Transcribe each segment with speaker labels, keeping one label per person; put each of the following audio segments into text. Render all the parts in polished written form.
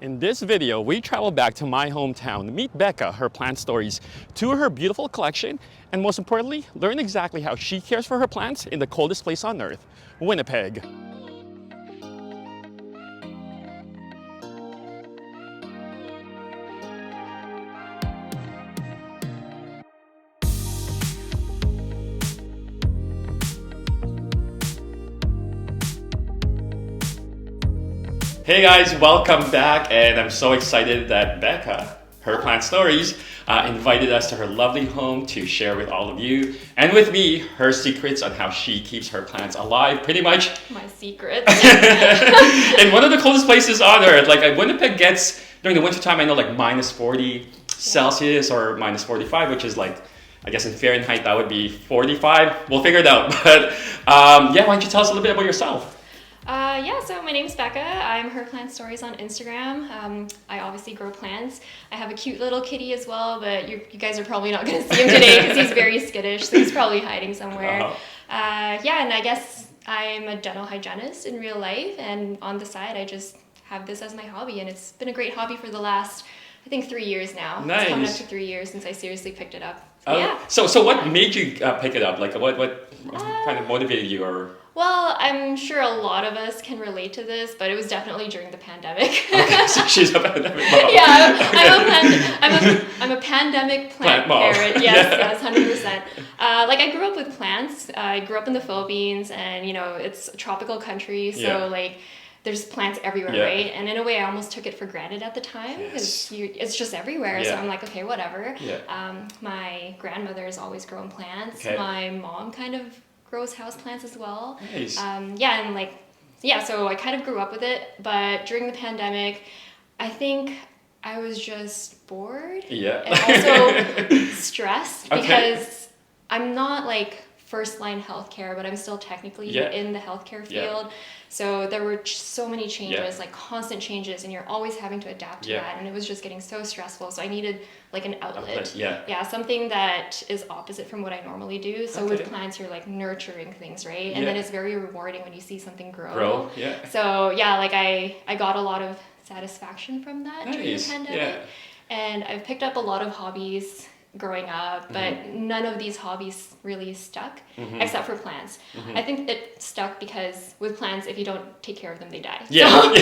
Speaker 1: In this video, we travel back to my hometown to meet Becca, her plant stories, tour her beautiful collection, and most importantly, learn exactly how she cares for her plants in the coldest place on earth, Winnipeg. Hey guys, welcome back, and I'm so excited that Becca, her plant stories, invited us to her lovely home to share with all of you and with me her secrets on how she keeps her plants alive, pretty much.
Speaker 2: My secrets.
Speaker 1: In one of the coldest places on earth. Like Winnipeg gets, during the wintertime, I know like minus 40 Celsius or minus 45, which is like, I guess in Fahrenheit that would be 45. We'll figure it out. But yeah, why don't you tell us a little bit about yourself?
Speaker 2: So my name's Becca. I'm Her Plant Stories on Instagram. I obviously grow plants. I have a cute little kitty as well, but you guys are probably not going to see him today because he's very skittish, so he's probably hiding somewhere. And I guess I'm a dental hygienist in real life, and on the side I just have this as my hobby, and it's been a great hobby for the last, I think, 3 years now.
Speaker 1: Nice.
Speaker 2: It's coming up to 3 years since I seriously picked it up.
Speaker 1: So what made you pick it up? Like what kind of motivated you? Or
Speaker 2: Well, I'm sure a lot of us can relate to this, but it was definitely during the pandemic.
Speaker 1: Okay, so she's a pandemic mom.
Speaker 2: Yeah,
Speaker 1: Okay.
Speaker 2: I'm a pandemic
Speaker 1: Plant
Speaker 2: plant
Speaker 1: mom.
Speaker 2: parent. Yes, 100%. Like I grew up with plants. I grew up in the Philippines, and it's a tropical country, so like there's plants everywhere, right? And in a way, I almost took it for granted at the time because it's just everywhere. So I'm like, okay, whatever. My grandmother has always grown plants.
Speaker 1: Okay.
Speaker 2: My mom kind of grows houseplants as well.
Speaker 1: Nice.
Speaker 2: So I kind of grew up with it, but during the pandemic, I think I was just bored.
Speaker 1: Yeah.
Speaker 2: And also stressed
Speaker 1: Okay.
Speaker 2: because I'm not like first line healthcare, but I'm still technically in the healthcare field. So there were so many changes, like constant changes, and you're always having to adapt to that. And it was just getting so stressful. So I needed like an outlet. Something that is opposite from what I normally do. So with plants, you're like nurturing things, right? And then it's very rewarding when you see something grow. So I got a lot of satisfaction from that during the pandemic. And I've picked up a lot of hobbies growing up, but none of these hobbies really stuck except for plants. I think it stuck because with plants, if you don't take care of them, they die. So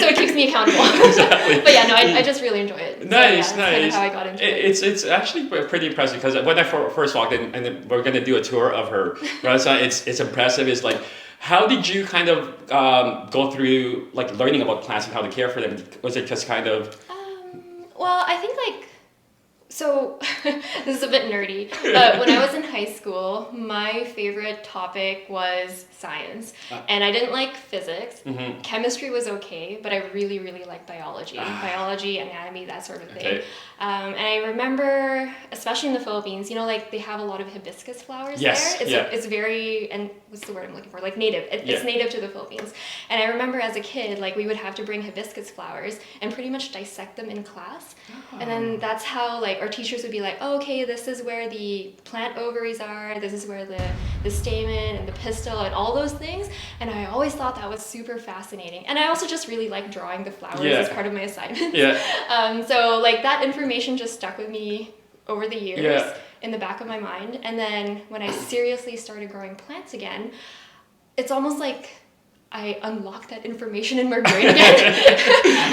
Speaker 2: it keeps me accountable. But I just really enjoy it.
Speaker 1: Nice.
Speaker 2: Kind of how I got into it.
Speaker 1: It's actually pretty impressive because when I first walked in, and then we're gonna do a tour of her restaurant, it's impressive. It's like, how did you kind of go through like learning about plants and how to care for them? Was it just kind of?
Speaker 2: Well, I think so this is a bit nerdy, but when I was in high school, my favorite topic was science. And I didn't like physics. Chemistry was okay, but I really, really liked biology. Biology, anatomy, that sort of thing. And I remember, especially in the Philippines, they have a lot of hibiscus flowers there. It's very, and what's the word I'm looking for? Like native. It's native to the Philippines. And I remember as a kid, we would have to bring hibiscus flowers and pretty much dissect them in class. And then that's how our teachers would be like, oh, okay, this is where the plant ovaries are, this is where the stamen and the pistil and all those things. And I always thought that was super fascinating. And I also just really liked drawing the flowers as part of my assignment. So that information just stuck with me over the years in the back of my mind. And then when I seriously started growing plants again, it's almost like I unlocked that information in my brain again.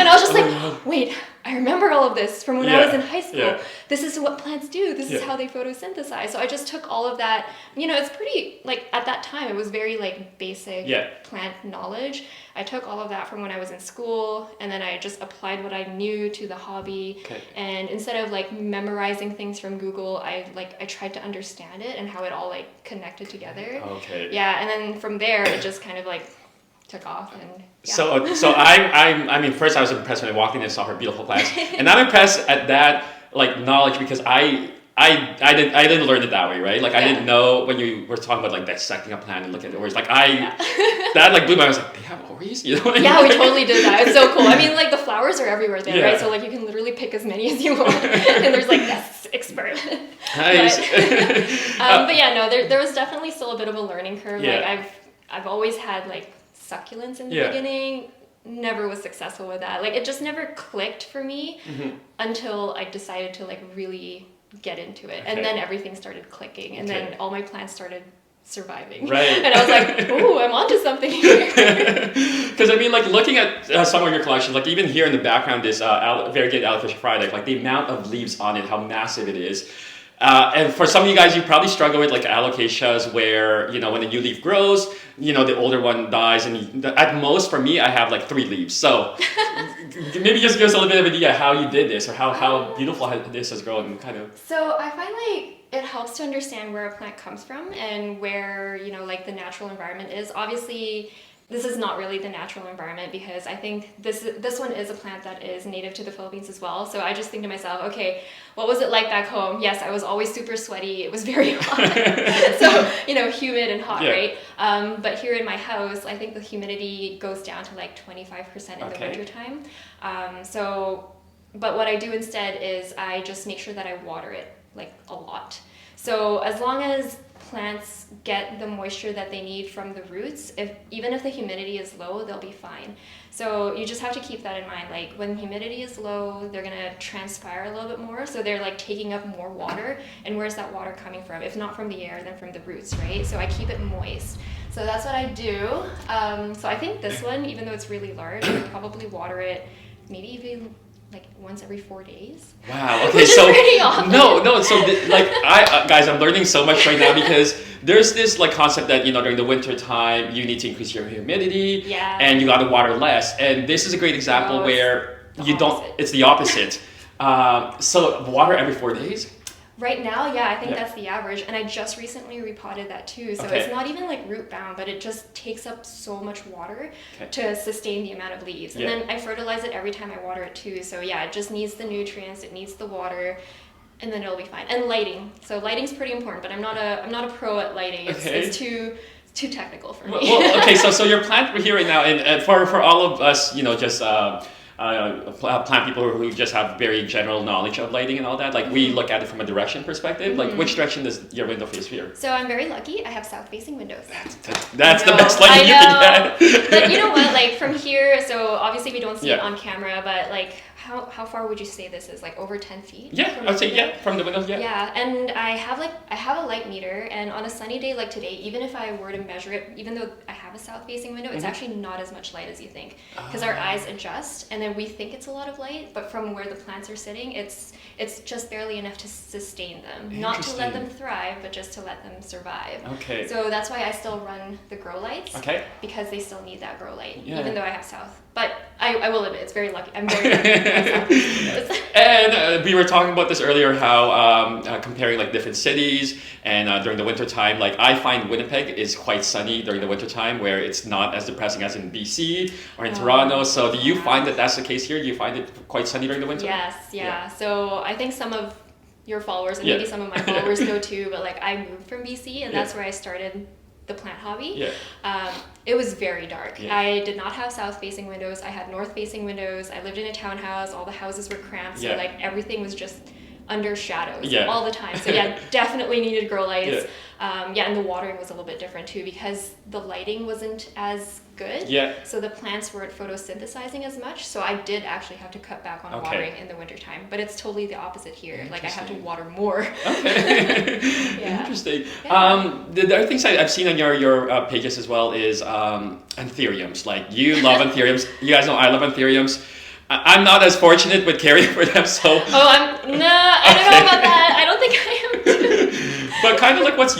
Speaker 2: And I was just like, wait, I remember all of this from when I was in high school. This is what plants do. This is how they photosynthesize. So I just took all of that. It's pretty, at that time, it was very, basic plant knowledge. I took all of that from when I was in school, and then I just applied what I knew to the hobby. And instead of, memorizing things from Google, I tried to understand it and how it all, connected together. And then from there, it just kind of, took off. And
Speaker 1: So I mean, first I was impressed when I walked in and saw her beautiful plants, and I'm impressed at that knowledge because I didn't learn it that way, right? I didn't know when you were talking about dissecting a plant and looking at the ovaries. That blew my mind. I was like, they have ovaries? You know what I mean?
Speaker 2: Yeah, we totally did that. It's so cool. I mean, the flowers are everywhere there, right? So you can literally pick as many as you want, and there's this experiment.
Speaker 1: Nice.
Speaker 2: There was definitely still a bit of a learning curve. I've always had succulents in the beginning. never was successful with that. Like it just never clicked for me until I decided to like really get into it. And then everything started clicking and then all my plants started surviving.
Speaker 1: Right.
Speaker 2: And I was like, ooh, I'm onto something here.
Speaker 1: Because I mean, like looking at some of your collections, like even here in the background, this variegated alopecia Friday, like the amount of leaves on it, how massive it is. And for some of you guys, you probably struggle with like alocasias where, you know, when a new leaf grows, you know, the older one dies. And at most for me, I have like 3 leaves. So maybe just give us a little bit of an idea how you did this or how beautiful this has grown kind of.
Speaker 2: So I find like it helps to understand where a plant comes from and where, you know, like the natural environment is. Obviously, this is not really the natural environment because I think this one is a plant that is native to the Philippines as well. So I just think to myself, okay, what was it like back home? Yes, I was always super sweaty. It was very hot. So, you know, humid and hot, right? But here in my house, I think the humidity goes down to like 25% in the wintertime. But what I do instead is I just make sure that I water it like a lot. So as long as plants get the moisture that they need from the roots, even if the humidity is low, they'll be fine. So you just have to keep that in mind. Like when humidity is low, they're gonna transpire a little bit more, so they're like taking up more water. And where's that water coming from? If not from the air, then from the roots, right? So I keep it moist. So that's what I do. So I think this one, even though it's really large, I would probably water it maybe even like once every 4 days.
Speaker 1: Wow. Okay.
Speaker 2: Which is pretty often.
Speaker 1: No. So like guys, I'm learning so much right now because there's this like concept that, you know, during the winter time you need to increase your humidity and you got to water less. And this is a great example where you don't. It's the opposite. So water every 4 days.
Speaker 2: Right now, yeah, I think that's the average. And I just recently repotted that too. So it's not even like root bound, but it just takes up so much water to sustain the amount of leaves. And then I fertilize it every time I water it too. So yeah, it just needs the nutrients, it needs the water, and then it'll be fine. And lighting. So lighting's pretty important, but I'm not a pro at lighting. It's too technical for me.
Speaker 1: Well, okay, so your plant here right now, and for all of us, you know, just plant people who just have very general knowledge of lighting and all that, like we look at it from a direction perspective. Like which direction does your window face here?
Speaker 2: So I'm very lucky. I have south-facing windows.
Speaker 1: That's the best lighting you can get.
Speaker 2: But you know what? Like from here, so obviously we don't see it on camera, but like how far would you say this is? Like over 10 feet?
Speaker 1: Yeah, I'd say from the window.
Speaker 2: Yeah, and I have a light meter, and on a sunny day like today, even if I were to measure it, even though I have a south-facing window, it's actually not as much light as you think, because our eyes adjust, and then we think it's a lot of light, but from where the plants are sitting, it's just barely enough to sustain them, not to let them thrive, but just to let them survive. Okay. So that's why I still run the grow lights. Okay. Because they still need that grow light, even though I have south. But I will admit, it's very lucky. I'm very lucky.
Speaker 1: And we were talking about this earlier, how comparing like different cities and during the winter time, like I find Winnipeg is quite sunny during the winter time, where it's not as depressing as in BC or in Toronto. So do you find that that's the case here? Do you find it quite sunny during the winter?
Speaker 2: Yes, yeah. So I think some of your followers and maybe some of my followers know too, but like I moved from BC and that's where I started the plant hobby. It was very dark. I did not have south-facing windows. I had north-facing windows. I lived in a townhouse. All the houses were cramped, so like everything was just under shadows all the time. So definitely needed grow lights. And the watering was a little bit different too because the lighting wasn't as good. So the plants weren't photosynthesizing as much. So I did actually have to cut back on watering in the wintertime. But it's totally the opposite here. Like I have to water more.
Speaker 1: Interesting. The other things I've seen on your pages as well is Anthuriums. Like you love Anthuriums. You guys know I love Anthuriums. I'm not as fortunate with caring for them, so.
Speaker 2: I don't know about that. I don't think I am too.
Speaker 1: But kind of like, what's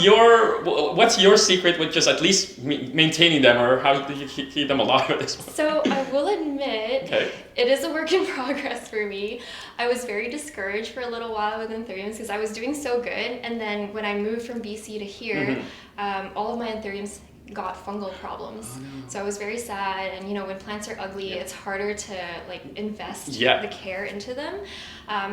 Speaker 1: your secret with just at least maintaining them, or how do you keep them alive at this point?
Speaker 2: So I will admit, it is a work in progress for me. I was very discouraged for a little while with Anthuriums because I was doing so good, and then when I moved from BC to here, all of my Anthuriums got fungal problems. So I was very sad, and you know, when plants are ugly, it's harder to like invest the care into them.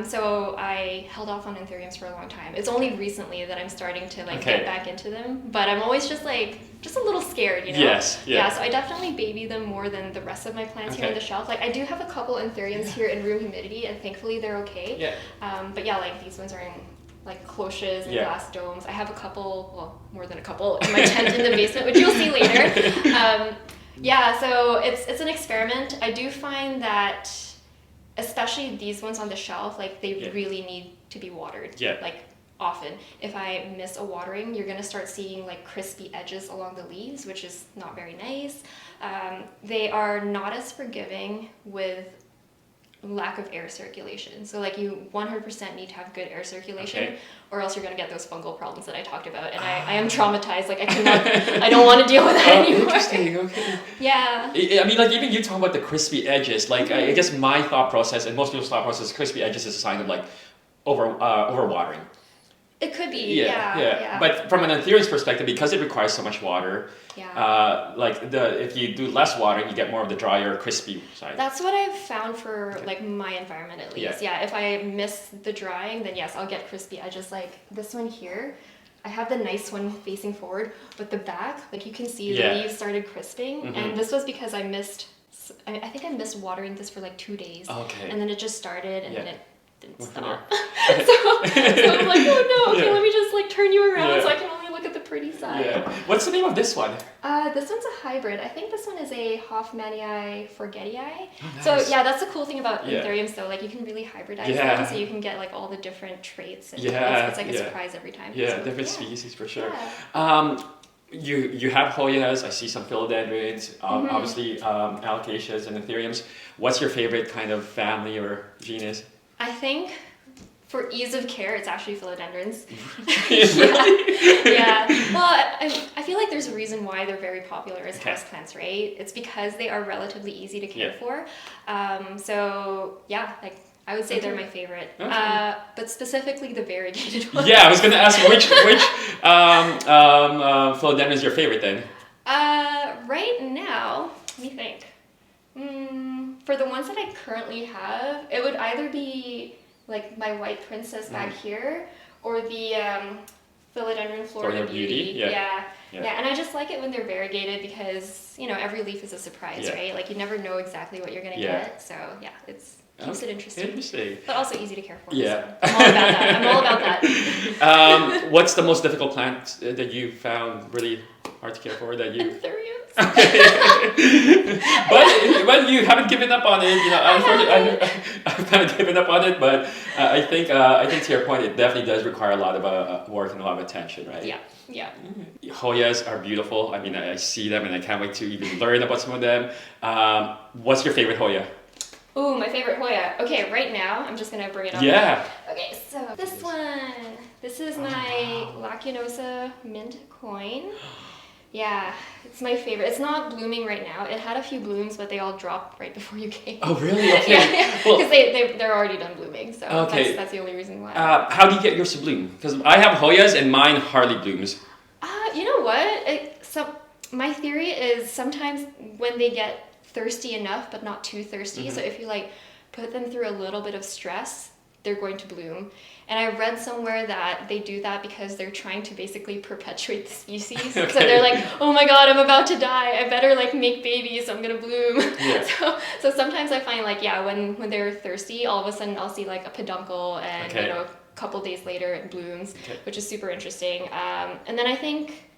Speaker 2: So I held off on Anthuriums for a long time. It's only recently that I'm starting to like get back into them, but I'm always just a little scared, you know? So I definitely baby them more than the rest of my plants here on the shelf. Like I do have a couple Anthuriums here in room humidity, and thankfully they're okay. But like these ones are in like cloches and glass domes. I have a couple, well, more than a couple, in my tent in the basement, which you'll see later. Yeah, so it's an experiment. I do find that, especially these ones on the shelf, like they really need to be watered.
Speaker 1: Yeah.
Speaker 2: Like often. If I miss a watering, you're gonna start seeing like crispy edges along the leaves, which is not very nice. They are not as forgiving with lack of air circulation. So like you 100% need to have good air circulation, or else you're gonna get those fungal problems that I talked about. And I am traumatized. Like I don't want to deal with that anymore.
Speaker 1: Interesting. Okay.
Speaker 2: Yeah.
Speaker 1: I mean, like even you talk about the crispy edges. Like I guess my thought process and most people's thought process, crispy edges is a sign of like overwatering.
Speaker 2: It could be. Yeah.
Speaker 1: But from an Anthurium's perspective, because it requires so much water, if you do less watering, you get more of the drier, crispy side.
Speaker 2: That's what I've found for like my environment at least. Yeah. If I miss the drying, then yes, I'll get crispy edges. Like this one here, I have the nice one facing forward, but the back, like you can see the leaves started crisping, and this was because I missed. I think I missed watering this for like 2 days, and then it just started, and then it didn't stop. so I'm like, oh no, okay, let me just like turn you around so I can only look at the pretty side.
Speaker 1: Yeah. What's the name of this one?
Speaker 2: This one's a hybrid. I think this one is a Hoffmanii forgetii.
Speaker 1: Oh, nice.
Speaker 2: So yeah, that's the cool thing about Anthuriums though. Like you can really hybridize them, so you can get like all the different traits. And it's like a surprise every time.
Speaker 1: Yeah, so, different species for sure. Yeah. You have Hoyas. I see some philodendrons. Obviously, alocasias and Anthuriums. What's your favorite kind of family or genus?
Speaker 2: I think for ease of care, it's actually philodendrons. Well, I feel like there's a reason why they're very popular as houseplants, right? It's because they are relatively easy to care for. Like I would say they're my favorite. But specifically the variegated ones. Yeah,
Speaker 1: I was going to ask which philodendron is your favorite then?
Speaker 2: Right now, let me think. For the ones that I currently have, it would either be like my white princess back here, or the philodendron Florida Beauty. Yeah, and I just like it when they're variegated because every leaf is a surprise, right? Like you never know exactly what you're gonna get. So it's keeps it interesting. But also easy to care for. Yeah, so I'm all about that.
Speaker 1: What's the most difficult plant that you found really hard to care for that you?
Speaker 2: Anthuriums.
Speaker 1: but you haven't given up on it. Unfortunately, I've kind of given up on it. But I think to your point, it definitely does require a lot of work and a lot of attention, right?
Speaker 2: Yeah.
Speaker 1: Hoyas are beautiful. I mean, I see them and I can't wait to even learn about some of them. What's your favorite Hoya?
Speaker 2: Ooh, my favorite Hoya. Okay, right now, I'm just going to bring it up.
Speaker 1: Yeah.
Speaker 2: Okay, so this one. This is my Lacinosa mint coin. Yeah, it's my favorite. It's not blooming right now. It had a few blooms, but they all dropped right before you came.
Speaker 1: Oh, really? Okay.
Speaker 2: Because they're already done blooming, so that's the only reason why.
Speaker 1: How do you get yours to bloom? Because I have Hoyas and mine hardly blooms.
Speaker 2: You know what? My theory is sometimes when they get thirsty enough, but not too thirsty. So if you like put them through a little bit of stress, they're going to bloom. And I read somewhere that they do that because they're trying to basically perpetuate the species. So they're like, oh my god, I'm about to die. I better like make babies. I'm gonna bloom. Yeah. So sometimes I find like when they're thirsty, all of a sudden I'll see like a peduncle, and a couple days later it blooms, which is super interesting. And then I think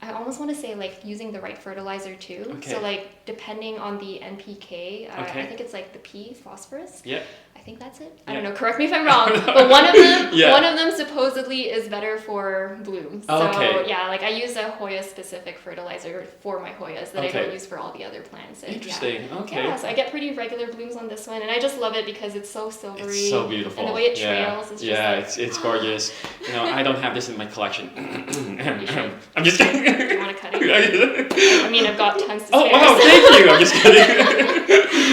Speaker 2: I almost want to say like using the right fertilizer too. So like depending on the NPK, I think it's like the P, phosphorus. Yeah. I think that's it. I don't know. Correct me if I'm wrong. But one of them supposedly is better for bloom. So like I use a Hoya specific fertilizer for my Hoyas that I don't use for all the other plants. And
Speaker 1: interesting.
Speaker 2: So I get pretty regular blooms on this one, and I just love it because it's so silvery.
Speaker 1: It's so beautiful.
Speaker 2: And the way it trails is just
Speaker 1: it's gorgeous. I don't have this in my collection. I'm just kidding.
Speaker 2: Do you want to cut it? I mean, I've got tons to spare.
Speaker 1: Oh wow, thank you. I'm just kidding.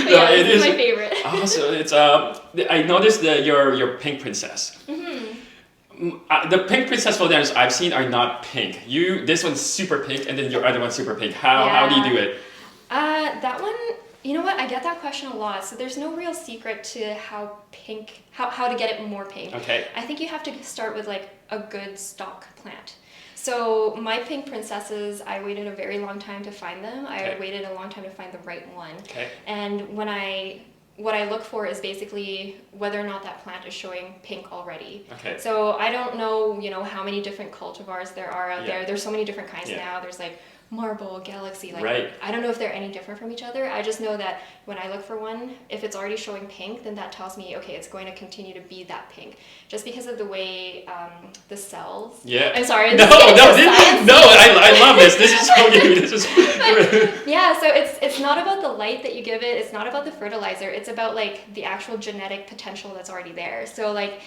Speaker 2: It is my favorite.
Speaker 1: Also, it's I noticed your pink princess. The pink princess philodendrons I've seen are not pink. This one's super pink, and then your other one's super pink. How do you do it?
Speaker 2: That one, you know what? I get that question a lot. So there's no real secret to how to get it more pink. Okay. I think you have to start with like a good stock plant. So my pink princesses, I waited a very long time to find them. I waited a long time to find the right one. Okay. And what I look for is basically whether or not that plant is showing pink already. Okay. So I don't know, how many different cultivars there are out there. There's so many different kinds now. There's like marble, galaxy. Like,
Speaker 1: right.
Speaker 2: I don't know if they're any different from each other. I just know that when I look for one, if it's already showing pink, then that tells me, okay, it's going to continue to be that pink. Just because of the way the cells.
Speaker 1: Yeah.
Speaker 2: I'm sorry.
Speaker 1: No, I love this. This is so new. This is.
Speaker 2: Yeah, so it's not about the light that you give it. It's not about the fertilizer. It's about like the actual genetic potential that's already there. So like,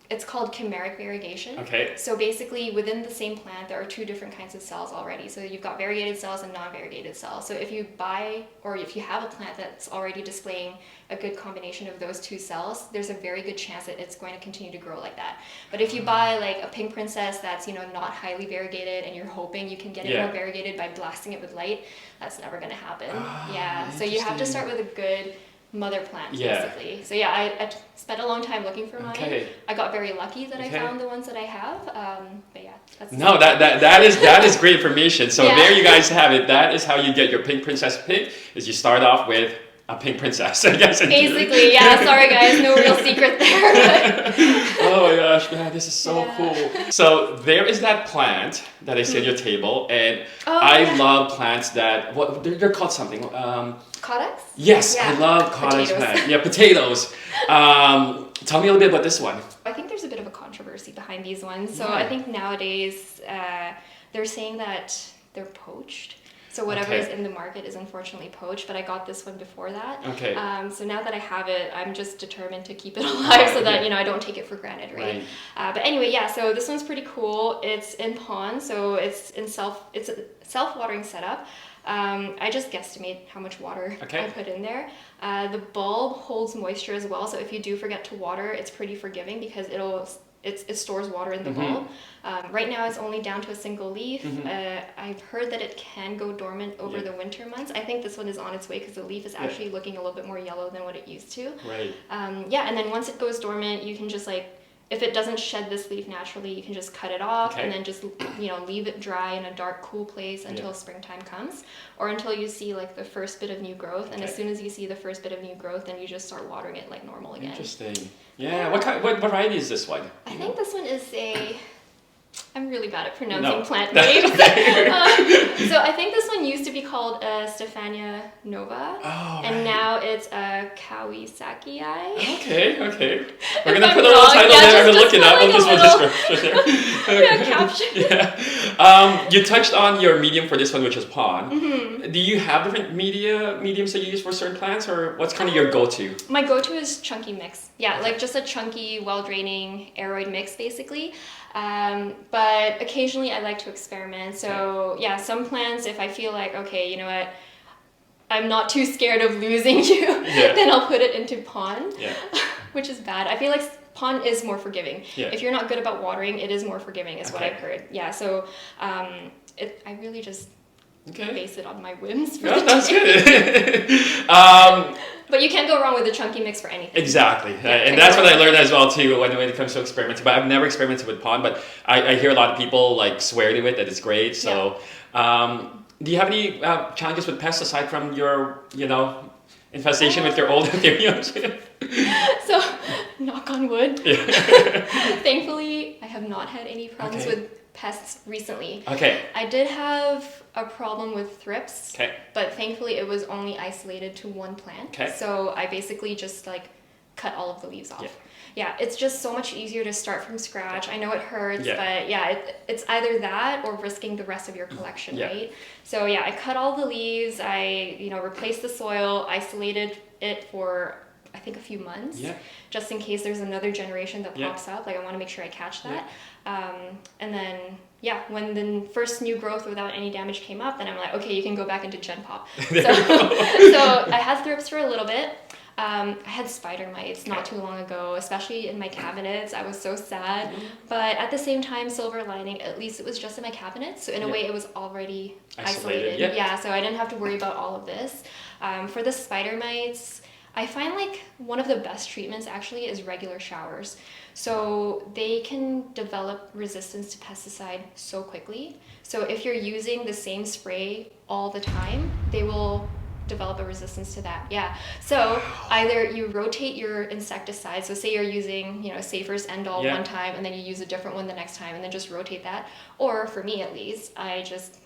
Speaker 2: it's called chimeric variegation.
Speaker 1: Okay.
Speaker 2: So basically, within the same plant, there are two different kinds of cells already. So you've got variegated cells and non-variegated cells. So if you buy or if you have a plant that's already displaying a good combination of those two cells, there's a very good chance that it's going to continue to grow like that. But if you buy like a pink princess that's, you know, not highly variegated and you're hoping you can get it more variegated by blasting it with light, that's never going to happen. Yeah. So you have to start with a good mother plant, basically. So yeah, I spent a long time looking for mine.
Speaker 1: Okay.
Speaker 2: I got very lucky that I found the ones that I have. But yeah, that's
Speaker 1: that is great information. So there you guys have it. That is how you get your pink princess pink. Is you start off with a pink princess, I guess.
Speaker 2: Basically, yeah. Sorry guys, no real secret there.
Speaker 1: Oh my gosh, man, this is so cool. So there is that plant that I see on your table, and I love plants that they're called something.
Speaker 2: Codex?
Speaker 1: Yes, I love codex plant. Yeah, potatoes. Tell me a little bit about this one.
Speaker 2: I think there's a bit of a controversy behind these ones. So I think nowadays they're saying that they're poached. So whatever is in the market is unfortunately poached, but I got this one before that.
Speaker 1: Okay.
Speaker 2: So now that I have it, I'm just determined to keep it alive so that, you know, I don't take it for granted, right? But anyway, yeah, so this one's pretty cool. It's in pond, so it's a self-watering setup. I just guesstimate how much water I put in there. The bulb holds moisture as well, so if you do forget to water, it's pretty forgiving because it stores water in the bulb. Right now it's only down to a single leaf. I've heard that it can go dormant over the winter months. I think this one is on its way because the leaf is actually looking a little bit more yellow than what it used to.
Speaker 1: Right.
Speaker 2: Yeah, and then once it goes dormant, you can just like, if it doesn't shed this leaf naturally, you can just cut it off and then just, you know, leave it dry in a dark, cool place until springtime comes, or until you see like the first bit of new growth. And as soon as you see the first bit of new growth, then you just start watering it like normal again.
Speaker 1: Interesting. Yeah. What variety is this one?
Speaker 2: I think this one is I'm really bad at pronouncing plant names. So I think this one used to be called Stephania nova, and now it's a Kawisakii.
Speaker 1: Okay. We're gonna put a little title there. We're gonna look it up. We'll just put caption. You touched on your medium for this one, which is pond. Do you have different mediums that you use for certain plants, or what's kind of your go-to?
Speaker 2: My go-to is chunky mix. Yeah, like just a chunky, well-draining aeroid mix, basically. But occasionally I like to experiment. So yeah, some plants, if I feel like, okay, you know what, I'm not too scared of losing you, then I'll put it into pond, which is bad. I feel like pond is more forgiving. If you're not good about watering, it is more forgiving is what I've heard. Yeah, so I really just base it on my whims.
Speaker 1: That's good.
Speaker 2: But you can't go wrong with a chunky mix for anything.
Speaker 1: Exactly. And that's what I learned as well too when it comes to experimenting. But I've never experimented with pond, but I hear a lot of people like swear to it that it's great. So do you have any challenges with pests aside from your, you know, infestation with your old Anthuriums?
Speaker 2: So, knock on wood. Thankfully, I have not had any problems with pests recently. I did have a problem with thrips, but thankfully it was only isolated to one plant. So I basically just like cut all of the leaves off. It's just so much easier to start from scratch. I know it hurts, but it's either that or risking the rest of your collection, right? So I cut all the leaves. I replaced the soil, isolated it for I think a few months, just in case there's another generation that pops up. Like I want to make sure I catch that. And then when the first new growth without any damage came up, then I'm like, okay, you can go back into Gen Pop. So I had thrips for a little bit. I had spider mites not too long ago, especially in my cabinets. I was so sad, but at the same time, silver lining, at least it was just in my cabinets. So in a way, it was already isolated. So I didn't have to worry about all of this. For the spider mites, I find like one of the best treatments actually is regular showers. So they can develop resistance to pesticide so quickly. So if you're using the same spray all the time, they will develop a resistance to that. Yeah. So either you rotate your insecticide. So say you're using, Safer's End-All one time, and then you use a different one the next time, and then just rotate that. Or for me at least, I just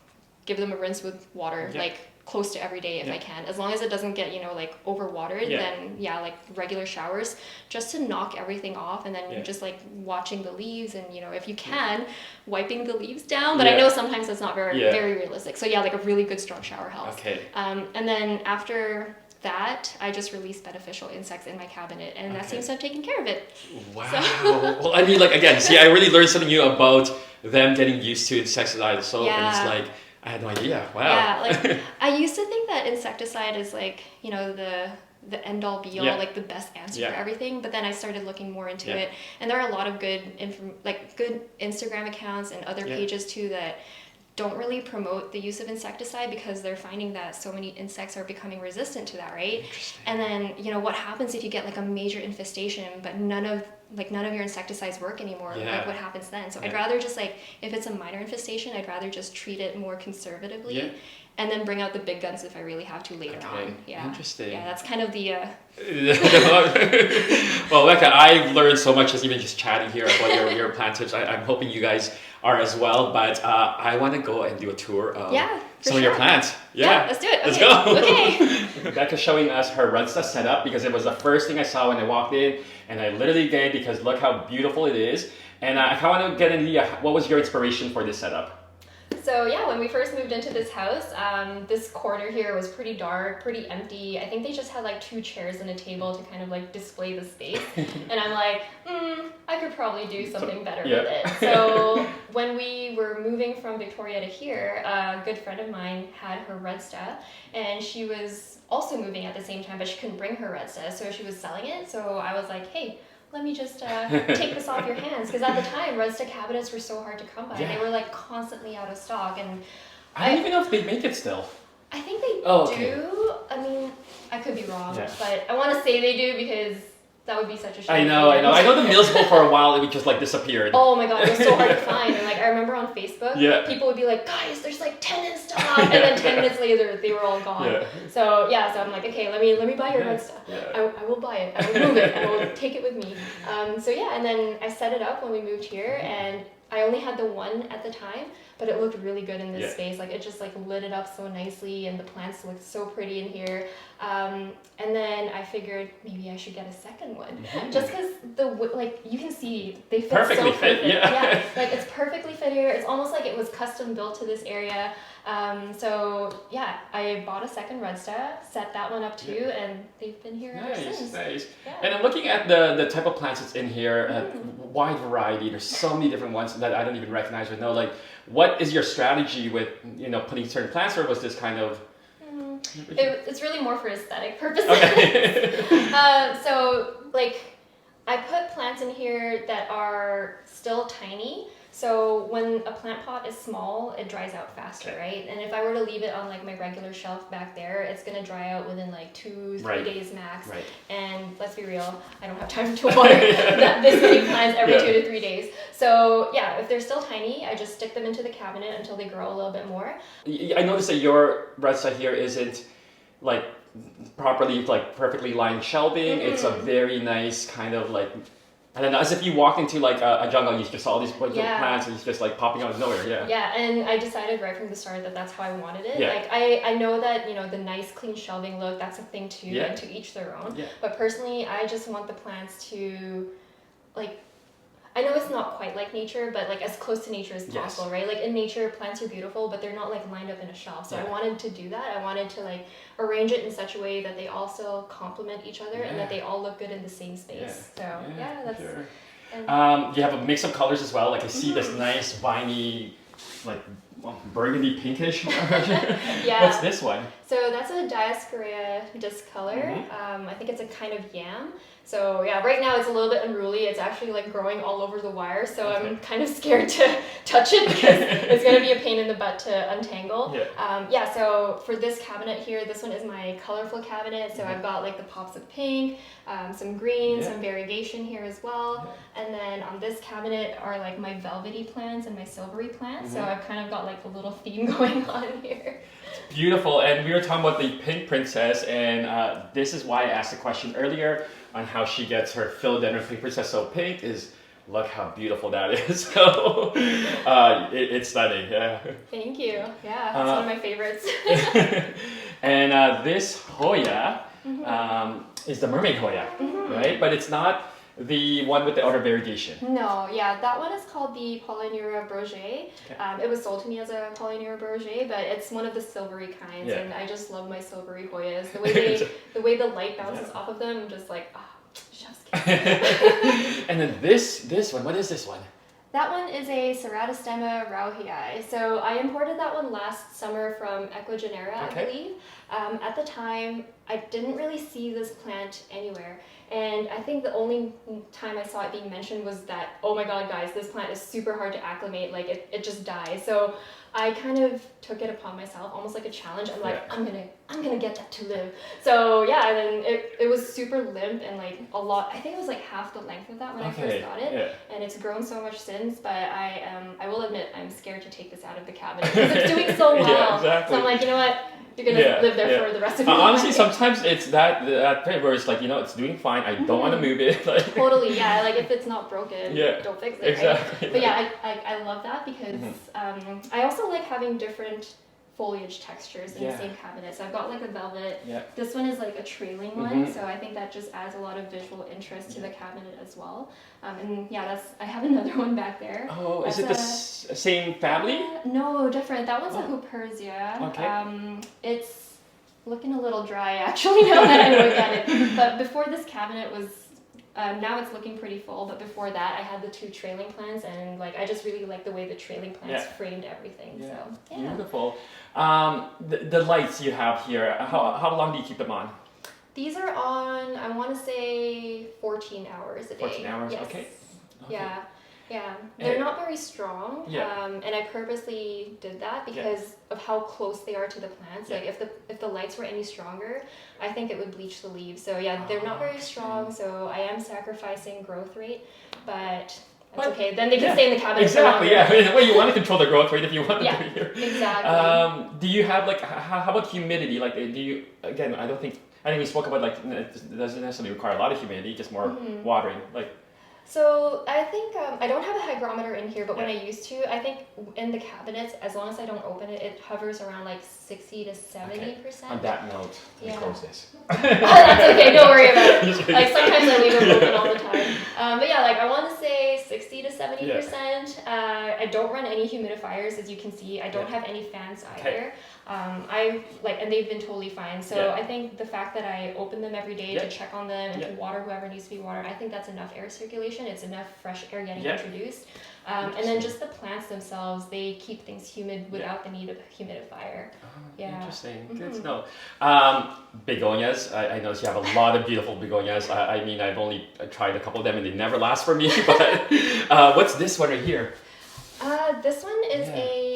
Speaker 2: give them a rinse with water, like close to every day if I can. As long as it doesn't get, like overwatered, then like regular showers, just to knock everything off, and then just like watching the leaves, and if you can, wiping the leaves down. But I know sometimes that's not very realistic. So like a really good strong shower helps.
Speaker 1: Okay.
Speaker 2: And then after that, I just release beneficial insects in my cabinet, and that seems to have taken care of it.
Speaker 1: Wow. Well, I mean, like, again, see, I really learned something new about them getting used to insecticide soap, and it's like, I had no idea. Wow.
Speaker 2: Yeah, like I used to think that insecticide is like, the end all be all, like the best answer for everything. But then I started looking more into it, and there are a lot of good good Instagram accounts and other pages too that don't really promote the use of insecticide, because they're finding that so many insects are becoming resistant to that, right? And then what happens if you get like a major infestation, but none of your insecticides work anymore? Like what happens then? So I'd rather just if it's a minor infestation, I'd rather just treat it more conservatively, and then bring out the big guns if I really have to later on. Yeah.
Speaker 1: Interesting.
Speaker 2: Yeah, that's kind of the
Speaker 1: Well, Becca, I've learned so much just chatting here about your plant tips. I'm hoping you guys are as well, but I want to go and do a tour of some of your plants.
Speaker 2: Yeah, let's do it.
Speaker 1: Let's go. Okay. Becca's showing us her Runsta setup, because it was the first thing I saw when I walked in, and I literally gave, because look how beautiful it is. And I want to get an idea, what was your inspiration for this setup?
Speaker 2: So when we first moved into this house, this corner here was pretty dark, pretty empty. I think they just had like 2 chairs and a table to kind of like display the space. And I'm like, I could probably do something better with it. So when we were moving from Victoria to here, a good friend of mine had her Redsta, and she was also moving at the same time, but she couldn't bring her Redsta, so she was selling it. So I was like, hey, let me just take this off your hands, because at the time Redsta cabinets were so hard to come by. They were like constantly out of stock, and
Speaker 1: I don't even know if they make it still.
Speaker 2: I think they do. I mean, I could be wrong, but I want to say they do, because that would be such a shame.
Speaker 1: I know. I know the meals for a while, it would just like disappeared.
Speaker 2: Oh my god, it was so hard to find. And like I remember on Facebook, people would be like, guys, there's like 10 in stock, and then 10 minutes later they were all gone. So so I'm like, okay, let me buy your red stuff. I will buy it. I will move it. I will take it with me. And then I set it up when we moved here, and I only had the one at the time, but it looked really good in this space. Like it just like lit it up so nicely, and the plants looked so pretty in here. And then I figured maybe I should get a second one, just because you can see they fit
Speaker 1: perfectly
Speaker 2: so perfect.
Speaker 1: fit.
Speaker 2: Like it's perfectly fit here. It's almost like it was custom built to this area. I bought a second Redsta, set that one up too, and they've been here ever since.
Speaker 1: Nice. And I'm looking at the type of plants that's in here, wide variety. There's so many different ones that I don't even recognize or know. Like, what is your strategy with putting certain plants, or was this kind of?
Speaker 2: It's really more for aesthetic purposes.
Speaker 1: Okay.
Speaker 2: I put plants in here that are still tiny. So when a plant pot is small, it dries out faster, right? And if I were to leave it on like my regular shelf back there, it's gonna dry out within like 2-3 days max. And let's be real, I don't have time to water this many plants every 2 to 3 days. So if they're still tiny, I just stick them into the cabinet until they grow a little bit more.
Speaker 1: I noticed that your Redsta here isn't like properly, like perfectly lined shelving. It's a very nice kind of like, I don't know, as if you walked into like a jungle and you just saw all these plants and it's just like popping out of nowhere.
Speaker 2: Yeah, and I decided right from the start that that's how I wanted it. Like I know that the nice clean shelving look, that's a thing too, and to each their own. But personally, I just want the plants to like, I know it's not quite like nature, but like as close to nature as possible, right? Like in nature, plants are beautiful, but they're not like lined up in a shelf. So I wanted to do that. I wanted to like arrange it in such a way that they also complement each other and that they all look good in the same space. That's.
Speaker 1: Sure. You have a mix of colors as well. Like I see this nice viney, like burgundy pinkish. What's this one?
Speaker 2: So that's a Dioscorea discolor. I think it's a kind of yam. So right now it's a little bit unruly. It's actually like growing all over the wire. So I'm kind of scared to touch it because it's going to be a pain in the butt to untangle. So for this cabinet here, this one is my colorful cabinet. So I've got like the pops of pink, some green, some variegation here as well. And then on this cabinet are like my velvety plants and my silvery plants. So I've kind of got like a little theme going on here.
Speaker 1: Beautiful. And we were were talking about the pink princess, and this is why I asked the question earlier on how she gets her philodendron pink princess so pink is look how beautiful that is. So it's stunning. Yeah.
Speaker 2: Thank you. Yeah, it's one of my favorites.
Speaker 1: And this Hoya is the mermaid Hoya, right? But it's not the one with the outer variegation.
Speaker 2: No, yeah, that one is called the Polyneura Broget.
Speaker 1: Okay.
Speaker 2: It was sold to me as a Polyneura Broget, but it's one of the silvery kinds,
Speaker 1: Yeah.
Speaker 2: and I just love my silvery Hoyas. The way the light bounces off of them, I'm just like, chef's kiss.
Speaker 1: And then this one, what is this one?
Speaker 2: That one is a Ceratostema rauhii. So I imported that one last summer from Equigenera, I believe. At the time, I didn't really see this plant anywhere. And I think the only time I saw it being mentioned was that, oh my god guys, this plant is super hard to acclimate, like it just dies. So I kind of took it upon myself, almost like a challenge. I'm like, I'm gonna get that to live. So yeah, and then it was super limp and like a lot. I think it was like half the length of that when I first got it, and it's grown so much since. But I will admit I'm scared to take this out of the cabinet because it's doing so well.
Speaker 1: Yeah, exactly.
Speaker 2: So I'm like, you know what? You're gonna live there for the rest of your life.
Speaker 1: Honestly, sometimes it's that thing where it's like, it's doing fine. I don't want to move it. Like,
Speaker 2: totally, yeah. Like if it's not broken, don't fix it.
Speaker 1: Exactly.
Speaker 2: Right? But yeah, I love that because I also like having different foliage textures in the same cabinet. So I've got like a velvet. Yeah. This one is like a trailing one, so I think that just adds a lot of visual interest to the cabinet as well. And yeah, I have another one back there.
Speaker 1: Oh, is it the same family?
Speaker 2: No, different. That one's a Hoopersia.
Speaker 1: Okay.
Speaker 2: It's looking a little dry actually now that I look at it. But before this cabinet was now it's looking pretty full, but before that I had the two trailing plants, and like I just really like the way the trailing plants framed everything.
Speaker 1: Yeah.
Speaker 2: So yeah.
Speaker 1: Beautiful. The lights you have here, how long do you keep them on?
Speaker 2: These are on, I want to say 14 hours a day.
Speaker 1: 14 hours,
Speaker 2: yes.
Speaker 1: okay.
Speaker 2: Yeah. Yeah, they're not very strong, and I purposely did that because of how close they are to the plants. Like if the lights were any stronger, I think it would bleach the leaves. So yeah, they're not very strong. So I am sacrificing growth rate, but that's okay. Then they can stay in the cabinet.
Speaker 1: Exactly. Yeah. In a way, you want to control the growth rate if you want to do here.
Speaker 2: Exactly.
Speaker 1: Do you have like how about humidity? Like, do you again? I think we spoke about like it doesn't necessarily require a lot of humidity, just more watering. Like.
Speaker 2: So I think I don't have a hygrometer in here, but when I used to, I think in the cabinets, as long as I don't open it, it hovers around like 60 to 70%.
Speaker 1: On that note, let me close this.
Speaker 2: That's okay, don't worry about it. Like sometimes I leave it open all the time. But yeah, like I want to say 60 to 70%. I don't run any humidifiers, as you can see. I don't have any fans either. And they've been totally fine. So I think the fact that I open them every day to check on them and to water whoever needs to be watered, I think that's enough air circulation. It's enough fresh air getting introduced. And then just the plants themselves, they keep things humid without the need of a humidifier.
Speaker 1: Interesting. Good to know. Begonias, I noticed you have a lot of beautiful begonias. I mean, I've only tried a couple of them and they never last for me. But what's this one right here?
Speaker 2: This one is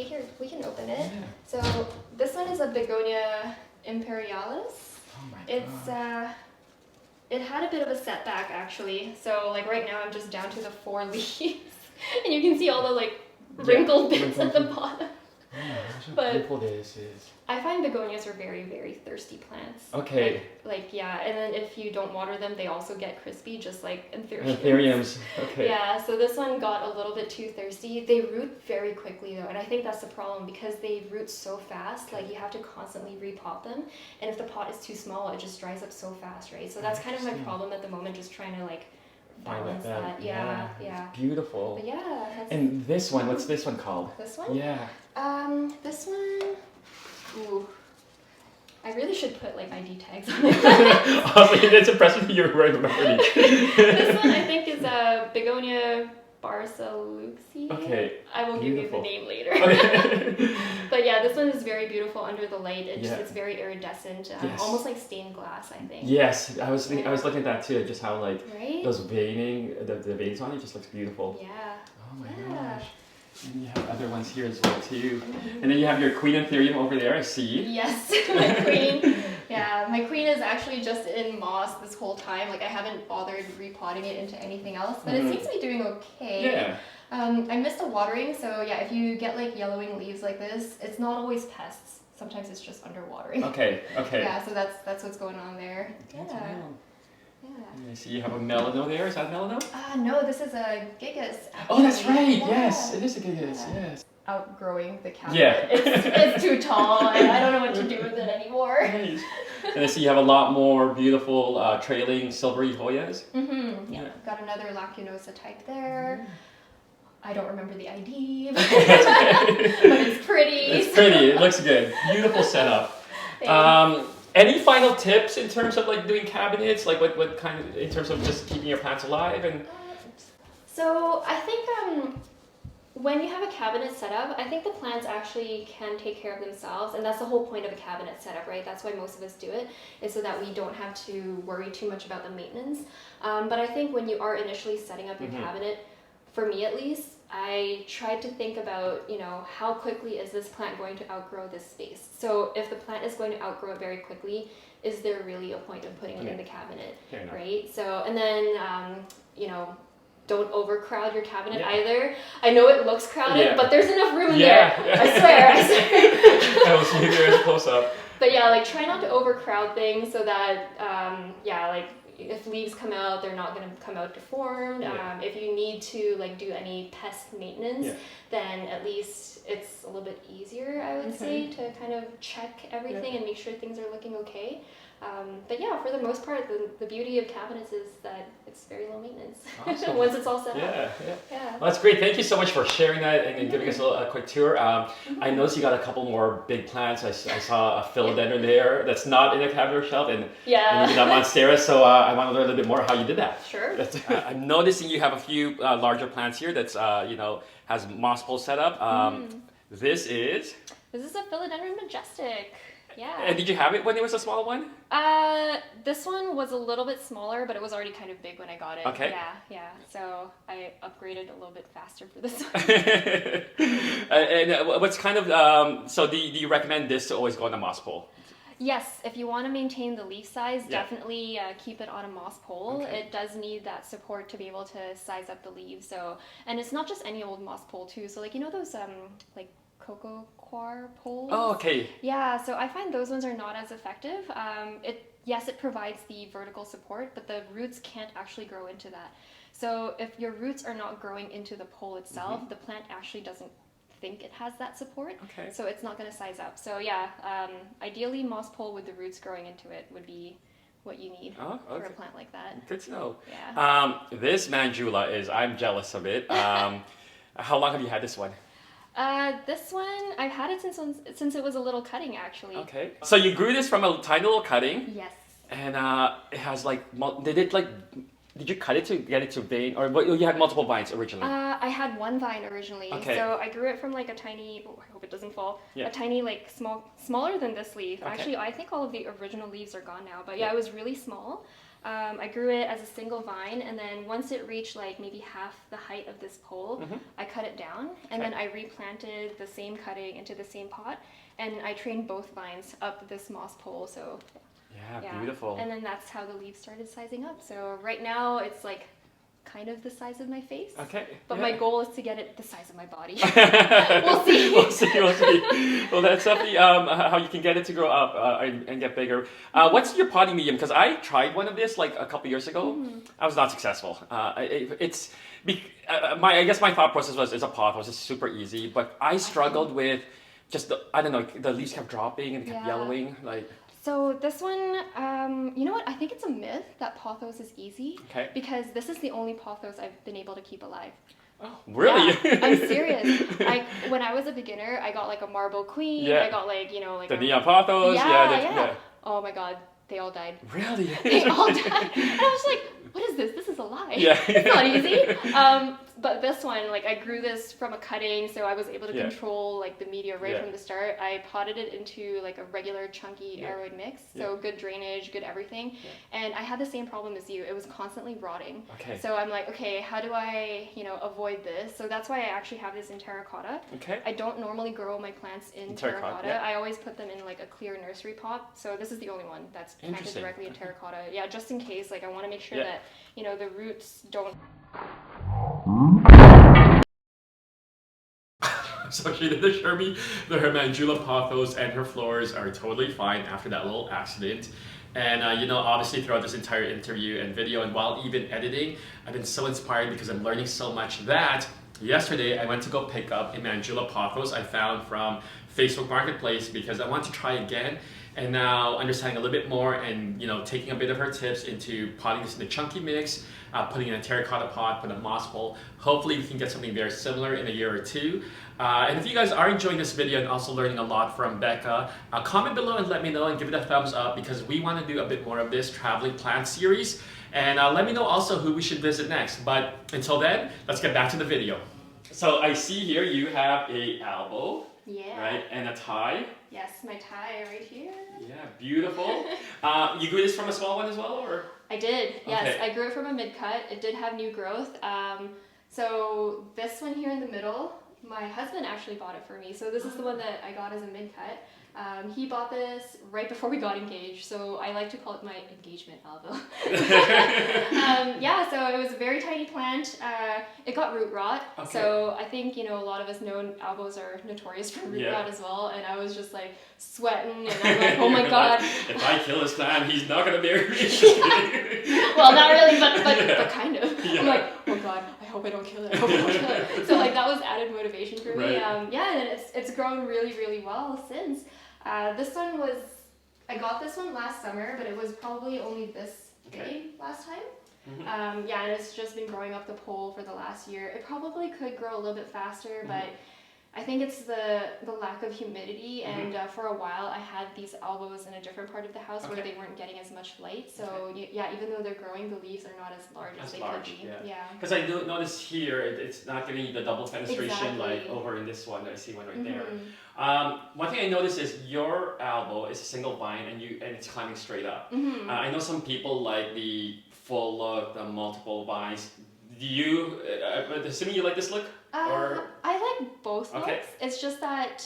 Speaker 2: here, we can open it. So this one is a Begonia imperialis.
Speaker 1: Oh my
Speaker 2: God. It had a bit of a setback actually. So like right now I'm just down to the 4 leaves. And you can see all the like wrinkled bits at the bottom.
Speaker 1: But beautiful this is.
Speaker 2: I find begonias are very, very thirsty plants.
Speaker 1: Okay.
Speaker 2: And then if you don't water them, they also get crispy, just like Anthuriums.
Speaker 1: Anthuriums, okay.
Speaker 2: Yeah, so this one got a little bit too thirsty. They root very quickly though, and I think that's the problem because they root so fast, like you have to constantly repot them. And if the pot is too small, it just dries up so fast, right? So that's kind of my problem at the moment, just trying to like balance that. Yeah.
Speaker 1: Beautiful.
Speaker 2: But yeah.
Speaker 1: And this one, what's this one called?
Speaker 2: This one?
Speaker 1: Yeah.
Speaker 2: This one. Ooh. I really should put like ID tags on it.
Speaker 1: Honestly, it's impressive you're remembering.
Speaker 2: This one I think is a Begonia barsaluxi.
Speaker 1: Okay.
Speaker 2: I will give you the name later. But yeah, this one is very beautiful under the light. It's very iridescent, almost like stained glass, I think.
Speaker 1: Yes, I was looking at that too, just how like those veining, the veins on it just looks beautiful.
Speaker 2: Yeah.
Speaker 1: Oh my gosh. And you have other ones here as well too. And then you have your queen Anthurium over there, I see.
Speaker 2: Yes, my queen. Yeah, my queen is actually just in moss this whole time. Like I haven't bothered repotting it into anything else, but it seems to be doing okay.
Speaker 1: Yeah.
Speaker 2: I missed the watering, so yeah, if you get like yellowing leaves like this, it's not always pests. sometimes it's just underwatering.
Speaker 1: Okay.
Speaker 2: Yeah, so that's what's going on there.
Speaker 1: Good to
Speaker 2: Yeah.
Speaker 1: know.
Speaker 2: Yeah.
Speaker 1: I see you have a melano there. Is that melano?
Speaker 2: No, this is a gigas.
Speaker 1: Oh, that's
Speaker 2: actually.
Speaker 1: right.
Speaker 2: Yeah.
Speaker 1: Yes, it is a gigas.
Speaker 2: Yeah.
Speaker 1: Yes.
Speaker 2: Outgrowing the cabinet.
Speaker 1: Yeah.
Speaker 2: It's too tall. I don't know what to do with it anymore.
Speaker 1: Nice. And I see you have a lot more beautiful trailing silvery Hoyas.
Speaker 2: Yeah. Got another Lacunosa type there. I don't remember the ID, but it's pretty.
Speaker 1: It's pretty. It looks good. Beautiful setup. Any final tips in terms of like doing cabinets? Like what kind of, in terms of just keeping your plants alive and?
Speaker 2: So I think when you have a cabinet set up, I think the plants actually can take care of themselves, and that's the whole point of a cabinet setup, right? That's why most of us do it, is so that we don't have to worry too much about the maintenance. But I think when you are initially setting up your cabinet, for me at least, I tried to think about, how quickly is this plant going to outgrow this space? So if the plant is going to outgrow it very quickly, is there really a point of putting it in the cabinet, right? So, and then, don't overcrowd your cabinet either. I know it looks crowded, but there's enough room in there. I swear.
Speaker 1: I will see there as a close up.
Speaker 2: But yeah, like try not to overcrowd things so that, like if leaves come out, they're not going to come out deformed. If you need to like do any pest maintenance, then at least it's a little bit easier, I would say, to kind of check everything and make sure things are looking okay. But yeah, for the most part, the beauty of cabinets is that it's very low maintenance.
Speaker 1: Awesome.
Speaker 2: Once it's all set up.
Speaker 1: Yeah. Well, that's great. Thank you so much for sharing that and giving us a quick tour. I noticed you got a couple more big plants. I saw a philodendron there that's not in a cabinet shelf, and you did that Monstera. So I want to learn a little bit more how you did that.
Speaker 2: Sure.
Speaker 1: I'm noticing you have a few larger plants here that's has moss pole set up. This is
Speaker 2: a philodendron majestic. Yeah.
Speaker 1: And did you have it when it was a small one?
Speaker 2: This one was a little bit smaller, but it was already kind of big when I got it.
Speaker 1: Okay.
Speaker 2: Yeah. So I upgraded a little bit faster for this one.
Speaker 1: And what's kind of, so do you recommend this to always go on a moss pole?
Speaker 2: Yes, if you want to maintain the leaf size, definitely keep it on a moss pole.
Speaker 1: Okay.
Speaker 2: It does need that support to be able to size up the leaves. So, and it's not just any old moss pole too. So like, those like cocoa coir poles.
Speaker 1: Oh, okay.
Speaker 2: Yeah, so I find those ones are not as effective. It provides the vertical support, but the roots can't actually grow into that. So if your roots are not growing into the pole itself, the plant actually doesn't think it has that support.
Speaker 1: Okay.
Speaker 2: So it's not going to size up. So ideally moss pole with the roots growing into it would be what you need for a plant like that.
Speaker 1: Good to know.
Speaker 2: Yeah.
Speaker 1: This Mandula I'm jealous of it. How long have you had this one?
Speaker 2: This one, I've had it since it was a little cutting, actually.
Speaker 1: Okay. So you grew this from a tiny little cutting.
Speaker 2: Yes.
Speaker 1: And it has like, did you cut it to get it to vein, or you had multiple vines originally?
Speaker 2: I had one vine originally.
Speaker 1: Okay.
Speaker 2: So I grew it from like a tiny, I hope it doesn't fall, a tiny like smaller than this leaf.
Speaker 1: Okay.
Speaker 2: Actually, I think all of the original leaves are gone now, but it was really small. I grew it as a single vine, and then once it reached like maybe half the height of this pole, I cut it down, and then I replanted the same cutting into the same pot, and I trained both vines up this moss pole. So
Speaker 1: yeah, beautiful.
Speaker 2: And then that's how the leaves started sizing up. So right now it's like kind of the size of my face.
Speaker 1: Okay.
Speaker 2: But my goal is to get it the size of my body.
Speaker 1: We'll see. We'll see. Well, that's definitely how you can get it to grow up and get bigger. What's your potting medium? Because I tried one of this like a couple years ago. I was not successful. I guess my thought process was it's a pot. It was just super easy. But I struggled with just the leaves kept dropping and kept yellowing.
Speaker 2: So this one, you know what? I think it's a myth that pothos is easy.
Speaker 1: Okay.
Speaker 2: Because this is the only pothos I've been able to keep alive.
Speaker 1: Oh, really?
Speaker 2: Yeah, I'm serious. When I was a beginner, I got like a marble queen. I got like
Speaker 1: the neon pothos.
Speaker 2: Yeah. Oh my god, they all died.
Speaker 1: Really?
Speaker 2: They all died. And I was like, what is this? This is a lie.
Speaker 1: Yeah.
Speaker 2: It's not easy. But this one, like I grew this from a cutting, so I was able to control like the media right from the start. I potted it into like a regular chunky aeroid mix, so good drainage, good everything. And I had the same problem as you. It was constantly rotting.
Speaker 1: Okay.
Speaker 2: So I'm like, okay, how do I, avoid this? So that's why I actually have this in terracotta.
Speaker 1: Okay.
Speaker 2: I don't normally grow my plants in terracotta.
Speaker 1: Yeah.
Speaker 2: I always put them in like a clear nursery pot. So this is the only one that's planted directly in terracotta. Yeah, just in case. Like I want to make sure that the roots don't.
Speaker 1: So she did assure me that her Mandula pothos and her floors are totally fine after that little accident. And you know, obviously throughout this entire interview and video, and while even editing, I've been so inspired because I'm learning so much that yesterday I went to go pick up a Mandula pothos I found from Facebook Marketplace because I want to try again. And now understanding a little bit more and, you know, taking a bit of her tips into potting this in a chunky mix, putting in a terracotta pot, put a moss bowl. Hopefully we can get something very similar in a year or two. And if you guys are enjoying this video and also learning a lot from Becca, comment below and let me know and give it a thumbs up because we want to do a bit more of this traveling plant series. And let me know also who we should visit next. But until then, let's get back to the video. So I see here you have a elbow.
Speaker 2: Yeah.
Speaker 1: Right, and a tie.
Speaker 2: Yes, my tie right here.
Speaker 1: Yeah, beautiful. You grew this from a small one as well, or?
Speaker 2: I did, yes.
Speaker 1: Okay.
Speaker 2: I grew it from a mid-cut. It did have new growth. So this one here in the middle, my husband actually bought it for me. So this is the one that I got as a mid-cut. He bought this right before we got engaged, so I like to call it my engagement elbow. Yeah, so it was a very tiny plant. It got root rot,
Speaker 1: okay.
Speaker 2: So I think, you know, a lot of us know elbows are notorious for root rot as well, and I was just like sweating, and I'm like, oh my god.
Speaker 1: If I kill this plant, he's not going to marry me.
Speaker 2: Well, not really, but kind of. Yeah. I'm like, oh god, I hope I don't kill it. I hope I don't kill it. So like that was added motivation for me. Yeah, and it's grown really, really well since. This one was, I got this one last summer, but it was probably only this big last time. Mm-hmm. Yeah, and it's just been growing up the pole for the last year. It probably could grow a little bit faster, but I think it's the lack of humidity, and for a while I had these elbows in a different part of the house where they weren't getting as much light. So yeah, even though they're growing, the leaves are not as large as they could be. Yeah. Because
Speaker 1: I do notice here it's not giving you the double fenestration like over in this one. I see one right there. One thing I noticed is your elbow is a single vine and it's climbing straight up. I know some people like the full look, the multiple vines. Do you? Assuming you like this look? Or?
Speaker 2: I like both looks. It's just that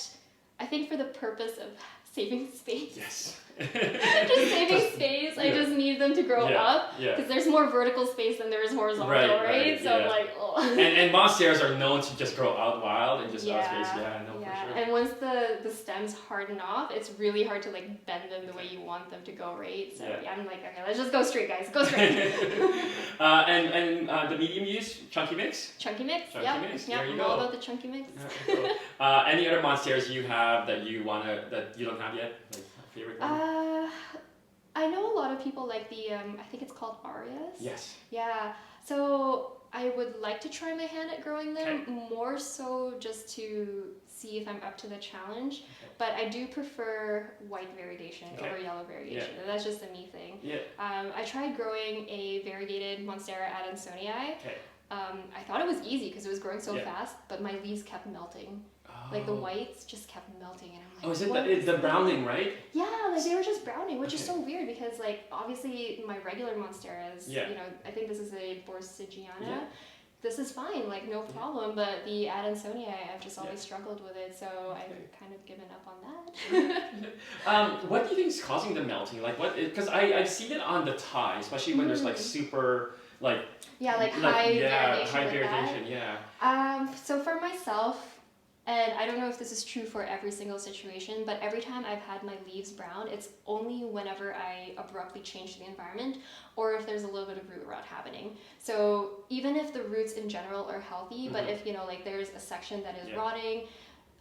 Speaker 2: I think for the purpose of saving space.
Speaker 1: Yes.
Speaker 2: Just saving space. I just need them to grow up because there's more vertical space than there is horizontal, right? So I'm like, oh.
Speaker 1: And Monsteras are known to just grow out wild and just out space. Yeah, I know for sure.
Speaker 2: And once the stems harden off, it's really hard to like bend them the way you want them to go, right? So I'm like, okay, let's just go straight, guys. Go straight.
Speaker 1: And the medium use, chunky mix?
Speaker 2: Chunky mix,
Speaker 1: mix.
Speaker 2: There you go. I'm all about the chunky mix.
Speaker 1: Cool. Any other Monsteras you have that you don't have yet? Like a favorite one?
Speaker 2: I know a lot of people like the, I think it's called Arias.
Speaker 1: Yes.
Speaker 2: Yeah. So I would like to try my hand at growing them, more so just to see if I'm up to the challenge. But I do prefer white variegation over yellow variegation. And that's just a me thing. I tried growing a variegated Monstera Adansonii. I thought it was easy because it was growing so fast, but my leaves kept melting. Like the whites just kept melting, and I'm like,
Speaker 1: it's the browning, right?
Speaker 2: Yeah, like they were just browning, which is so weird because like obviously my regular Monsteras, you know, I think this is a Borsigiana. This is fine, like no problem, but the Adansonii, I've just always struggled with it, so I've kind of given up on that.
Speaker 1: What do you think is causing the melting? Like what? Because I've seen it on the tie, especially when there's like super like high variegation.
Speaker 2: So for myself. And I don't know if this is true for every single situation, but every time I've had my leaves brown, it's only whenever I abruptly change the environment or if there's a little bit of root rot happening. So even if the roots in general are healthy, but if, you know, like there's a section that is rotting,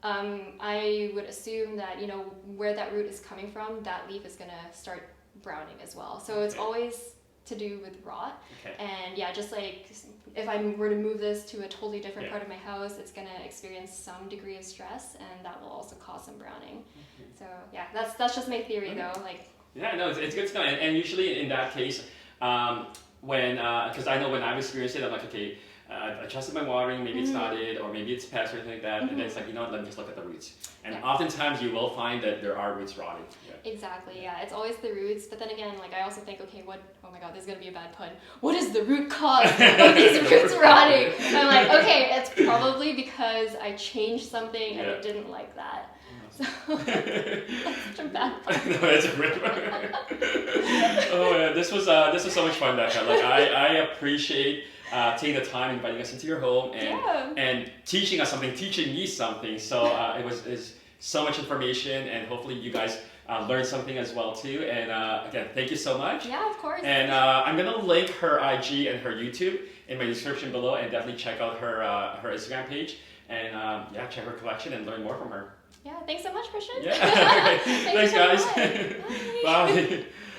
Speaker 2: I would assume that, you know, where that root is coming from, that leaf is going to start browning as well. So it's always to do with rot. And yeah, just like if I were to move this to a totally different part of my house, it's gonna experience some degree of stress, and that will also cause some browning. So yeah, that's just my theory though. Like
Speaker 1: no, it's good to know. And usually in that case, when because I know when I've experienced it, I'm like, okay, I trusted my watering, maybe it's not it, or maybe it's pest or anything like that, and then it's like, you know what, let me just look at the roots. And oftentimes you will find that there are roots rotting.
Speaker 2: Exactly, it's always the roots, but then again, like I also think, okay, oh my god, this is gonna be a bad pun. What is the root cause of these roots rotting? And I'm like, okay, it's probably because I changed something and it didn't like that. So, that's such a bad pun.
Speaker 1: No, that's a great one. Oh yeah, this was so much fun, Becca. Like I appreciate taking the time, inviting us into your home, and teaching us something, teaching me something. So it's so much information, and hopefully you guys learned something as well too. And again, thank you so much.
Speaker 2: Yeah, of course.
Speaker 1: And I'm gonna link her IG and her YouTube in my description below, and definitely check out her her Instagram page, and check her collection and learn more from her.
Speaker 2: Yeah, thanks so much, Christian.
Speaker 1: Yeah, okay. Thanks guys. Bye.